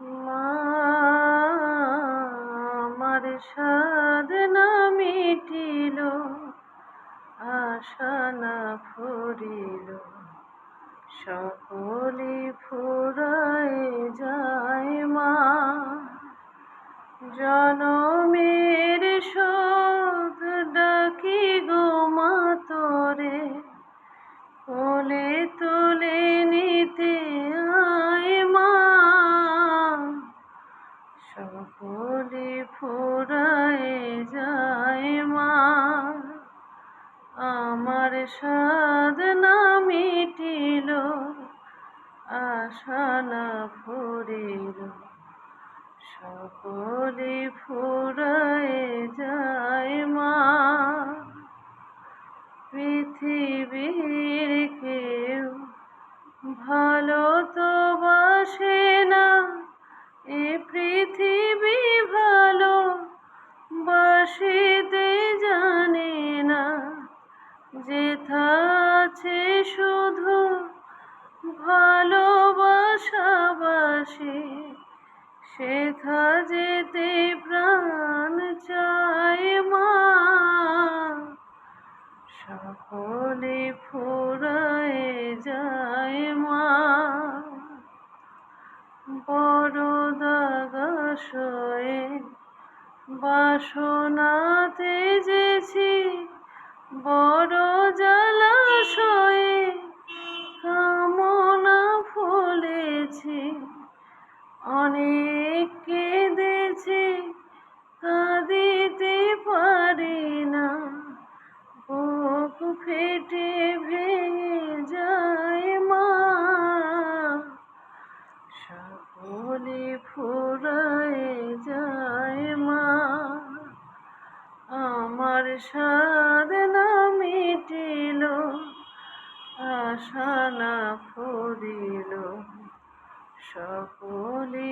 মা আমার সাধ না মিটিল, আশা না ফুরিল, সকলি ফুরায় যায় মা। জনমের শোধ ডাকি গো মা তোরে, কোলে তুলে নিতে আয় মা। সকলে ফুরায় যায় মা, আমার সাধ না মিটিল, আশা না ফুরিল, সকলে ফুরায় যায় মা। পৃথিবীর কেউ ভালো তো বাসে না, এ পৃথিবী ভালো বাসিতে জানে না। যেথা আছে শুধু ভালোবাসাবাসি, সেথা যেতে প্রাণ চায় মা। সকলে ফুরায় যায় মা, বড় দাগা সয়ে বাসনাতে যেছি, বড় জলাশয়ে কামনা ফলেছি। অনেক কেঁদেছি, কাঁদিতে পারি না, বুক ফেটে ভেঙে যায় মা। সকলে ফুরায় যায় মা, আমার সাধ না মিটিল, আশা না ফুরিল, সকলে